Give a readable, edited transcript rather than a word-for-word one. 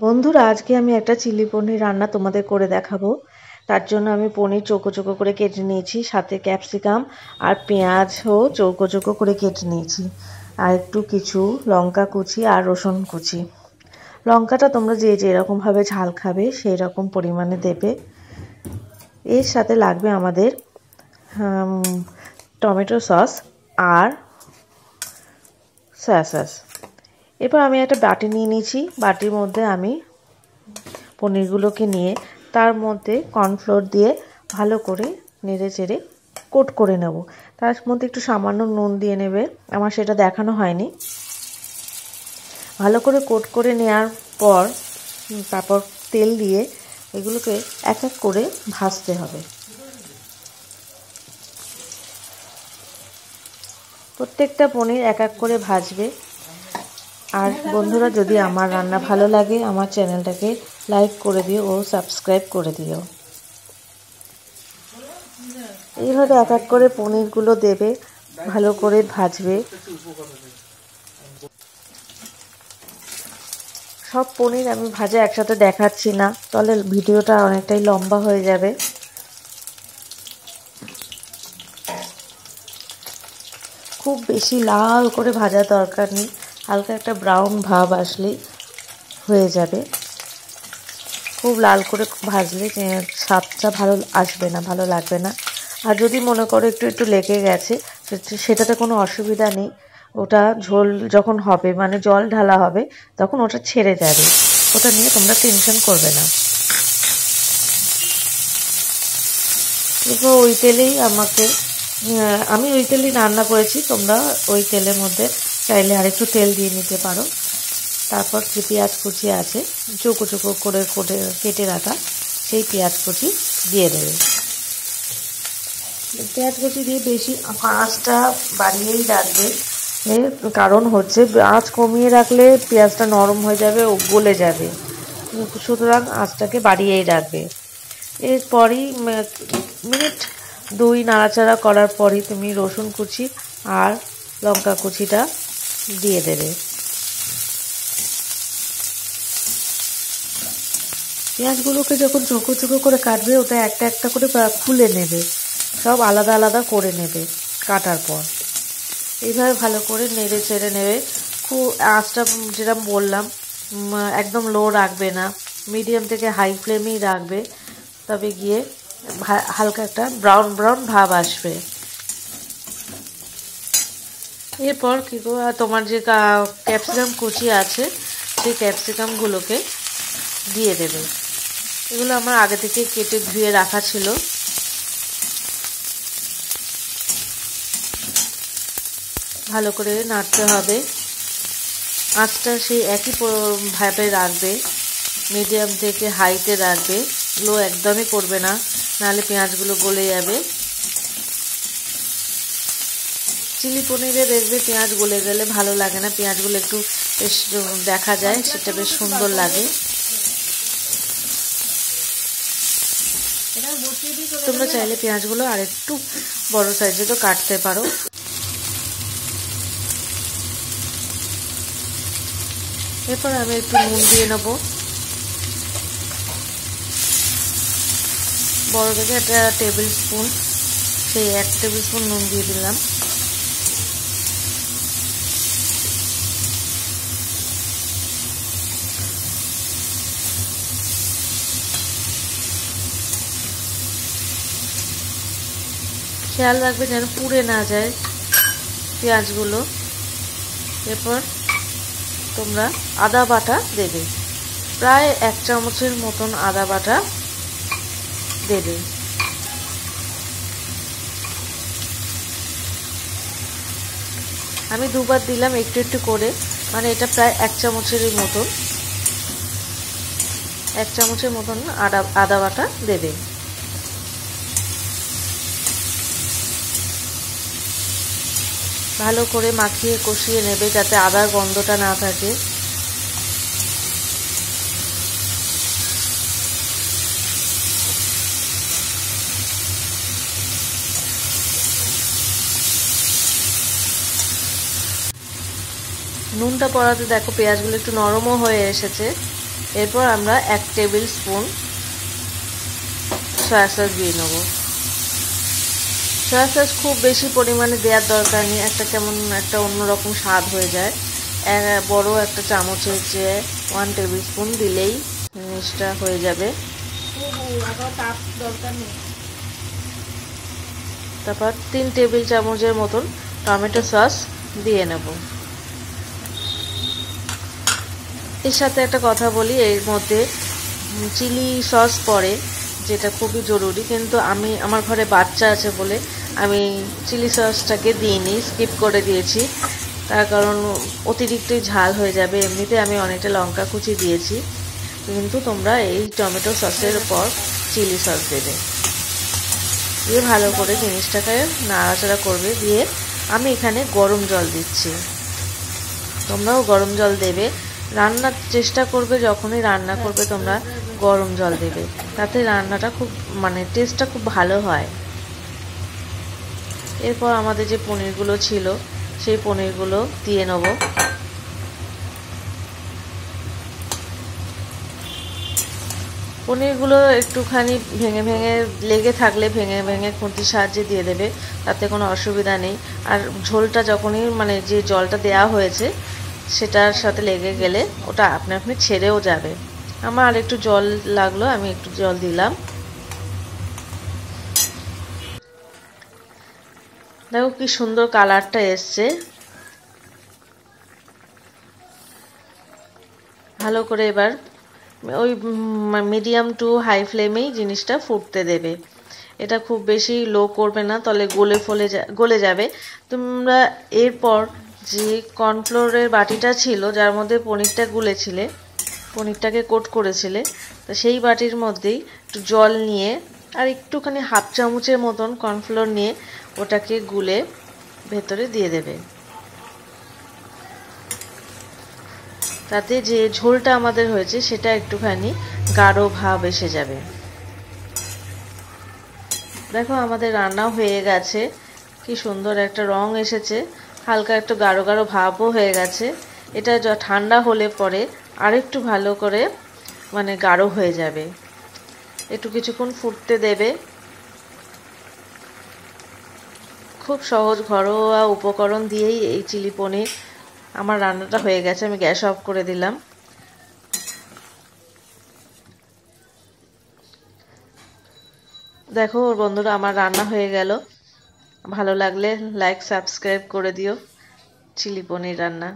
বন্ধুরা, আজকে আমি একটা চিলি পনির রান্না তোমাদের করে দেখাবো। তার জন্য আমি পনির চৌকো চৌকো করে কেটে নিয়েছি, সাথে ক্যাপসিকাম আর পেঁয়াজও চৌকো চৌকো করে কেটে নিয়েছি, আর একটু কিছু লঙ্কা কুচি আর রসুন কুচি। লঙ্কাটা তোমরা যে যেরকমভাবে ঝাল খাবে সেই রকম পরিমাণে দেবে। এর সাথে লাগবে আমাদের টমেটো সস আর সয়া সস। এরপর আমি একটা বাটি নিয়ে নিয়েছি, বাটির মধ্যে আমি পনিরগুলোকে নিয়ে তার মধ্যে কর্নফ্লোর দিয়ে ভালো করে নেড়ে চেড়ে কোট করে নেব। তার মধ্যে একটু সামান্য নুন দিয়ে নেবে, আমার সেটা দেখানো হয়নি। ভালো করে কোট করে নেওয়ার পর তারপর তেল দিয়ে এগুলোকে এক এক করে ভাজতে হবে। প্রত্যেকটা পনির এক এক করে ভাজবে। আর বন্ধুরা, যদি আমার রান্না ভালো লাগে আমার চ্যানেলটাকে লাইক করে দিও ও সাবস্ক্রাইব করে দিও। এইভাবে এক এক করে পনিরগুলো দেবে, ভালো করে ভাজবে। সব পনির আমি ভাজা একসাথে দেখাচ্ছি না, তাহলে ভিডিওটা অনেকটাই লম্বা হয়ে যাবে। খুব বেশি লাল করে ভাজার দরকার নেই, হালকা একটা ব্রাউন ভাব আসলেই হয়ে যাবে। খুব লাল করে ভাজলে স্বাদটা ভালো আসবে না, ভালো লাগবে না। আর যদি মনে করো একটু একটু লেগে গেছে, সেটাতে কোনো অসুবিধা নেই। ওটা ঝোল যখন হবে, মানে জল ঢালা হবে, তখন ওটা ছেড়ে যাবে। ওটা নিয়ে তোমরা টেনশন করবে না। এরপর ওই তেলেই আমি ওই তেলেই রান্না করেছি, তোমরা ওই তেলের মধ্যে চাইলে আরেকটু তেল দিয়ে নিতে পারো। তারপর যে পেঁয়াজ কুচি আছে চৌকো চৌকো করে কেটে রাখা, সেই পেঁয়াজ কুচি দিয়ে দেবে। পেঁয়াজ কুচি দিয়ে বেশি আঁচটা বাড়িয়েই রাখবে, কারণ হচ্ছে আঁচ কমিয়ে রাখলে পেঁয়াজটা নরম হয়ে যাবে ও গলে যাবে, সুতরাং আঁচটাকে বাড়িয়েই রাখবে। এরপরই মিনিট 2 নাড়াচাড়া করার পরই তুমি রসুন কুচি আর লঙ্কা কুচিটা দিয়ে দেবে। পেঁয়াজগুলোকে যখন চৌকো চৌকো করে কাটবে, ওটা একটা একটা করে খুলে নেবে, সব আলাদা আলাদা করে নেবে কাটার পর। এইভাবে ভালো করে নেড়ে চেড়ে নেবে। খুব আঁচটা যেরকম বললাম একদম লো রাখবে না, মিডিয়াম থেকে হাই ফ্লেমেই রাখবে, তবে গিয়ে হালকা একটা ব্রাউন ব্রাউন ভাব আসবে। এরপর কী করবে, তোমার যে ক্যাপসিকাম কুচি আছে সেই ক্যাপসিকামগুলোকে দিয়ে দেবে। এগুলো আমার আগে থেকে কেটে ধুয়ে রাখা ছিল। ভালো করে নাড়তে হবে, আঁচটা সেই একই ভাবে রাখবে, মিডিয়াম থেকে হাইতে রাখবে, লো একদমই করবে না, নাহলে পেঁয়াজগুলো গলে যাবে। চিলি পনিরে দেখবে পেঁয়াজ গলে গেলে ভালো লাগে না, পেঁয়াজগুলো একটু বেশ দেখা যায়, সেটা বেশ সুন্দর লাগে। তোমরা চাইলে পেঁয়াজগুলো আর একটু বড় সাইজে তো কাটতে পারো। এরপর আমি একটু নুন দিয়ে নেবো, বড় থেকে একটা টেবিল স্পুন, সেই 1 টেবিল স্পুন নুন দিয়ে দিলাম। খেয়াল রাখবে যেন পুড়ে না যায় পেঁয়াজগুলো। এরপর তোমরা আদা বাটা দেবে, প্রায় 1 চামচের মতন আদা বাটা দেবে। আমি দুবার দিলাম একটু একটু করে, মানে এটা প্রায় 1 চামচের মতন, 1 চামচের মতন আদা বাটা দেবে। ভালো করে মাখিয়ে কষিয়ে নেবে যাতে আদার গন্ধটা না থাকে। নুনটা পড়াতে দেখো পেঁয়াজগুলো একটু নরমও হয়ে এসেছে। এরপর আমরা 1 টেবিল স্পুন সয়া সস দিয়ে নেব। সয়া সস খুব বেশি পরিমাণে দেওয়ার দরকার নেই, একটা কেমন একটা অন্যরকম স্বাদ হয়ে যায়। বড় একটা চামচের যে 1 টেবিল স্পুন দিলেই জিনিসটা হয়ে যাবে। তারপর 3 টেবিল চামচের মতন টমেটো সস দিয়ে নেব। এর সাথে একটা কথা বলি, এর মধ্যে চিলি সস পড়ে, যেটা খুবই জরুরি, কিন্তু আমার ঘরে বাচ্চা আছে বলে আমি চিলি সসটাকে দিইনি, স্কিপ করে দিয়েছি। তার কারণ অতিরিক্তই ঝাল হয়ে যাবে। এমনিতে আমি অনেকটা লঙ্কা কুচি দিয়েছি, কিন্তু তোমরা এই টমেটো সসের উপর চিলি সস দেবে। দিয়ে ভালো করে জিনিসটাকে নাড়াচাড়া করবে। দিয়ে আমি এখানে গরম জল দিচ্ছি, তোমরাও গরম জল দেবে। রান্নার চেষ্টা করবে, যখনই রান্না করবে তোমরা গরম জল দেবে, তাতে রান্নাটা খুব টেস্টটা খুব ভালো হয়। এরপর আমাদের যে পনিরগুলো ছিল সেই পনিরগুলো দিয়ে নেব। পনিরগুলো একটুখানি ভেঙে ভেঙে লেগে থাকলে ভেঙে ভেঙে খুন্তির সাহায্যে দিয়ে দেবে, তাতে কোনো অসুবিধা নেই। আর ঝোলটা যখনই যে জলটা দেওয়া হয়েছে সেটার সাথে লেগে গেলে ওটা আপনি আপনি ছেড়েও যাবে। আমার আর একটু জল লাগলো, আমি একটু জল দিলাম। দেখো কি সুন্দর কালারটা এসছে। ভালো করে এবার ওই মিডিয়াম টু হাই ফ্লেমেই জিনিসটা ফুটতে দেবে। এটা খুব বেশি লো করবে না, তাহলে গলে যাবে। তোমরা এরপর যে কর্নফ্লোরের বাটিটা ছিল যার মধ্যে পনিরটা গুলেছিলে, পনিরটাকে কোট করেছিলে, তো সেই বাটির মধ্যেই একটু জল নিয়ে আর একটুখানি হাফ চামচের মতন কর্নফ্লোর নিয়ে ওটাকে গুলে ভেতরে দিয়ে দেবে। তাতে যে ঝোলটা আমাদের হয়েছে সেটা একটুখানি গাঢ় ভাব এসে যাবে। দেখো আমাদের রান্না হয়ে গেছে, কি সুন্দর একটা রং এসেছে, হালকা একটু গাঢ় গাঢ় ভাবও হয়ে গেছে। এটা ঠান্ডা হলে পরে আরেকটু ভালো করে গাঢ় হয়ে যাবে। একটু কিছুক্ষণ ফুটতে দেবে। খুব সহজ ঘরোয়া উপকরণ দিয়েই এই চিলি পনির আমার রান্নাটা হয়ে গেছে। আমি গ্যাস অফ করে দিলাম। দেখো বন্ধুরা, আমার রান্না হয়ে গেল। ভালো লাগলে লাইক সাবস্ক্রাইব করে দিও। চিলি পনির রান্না।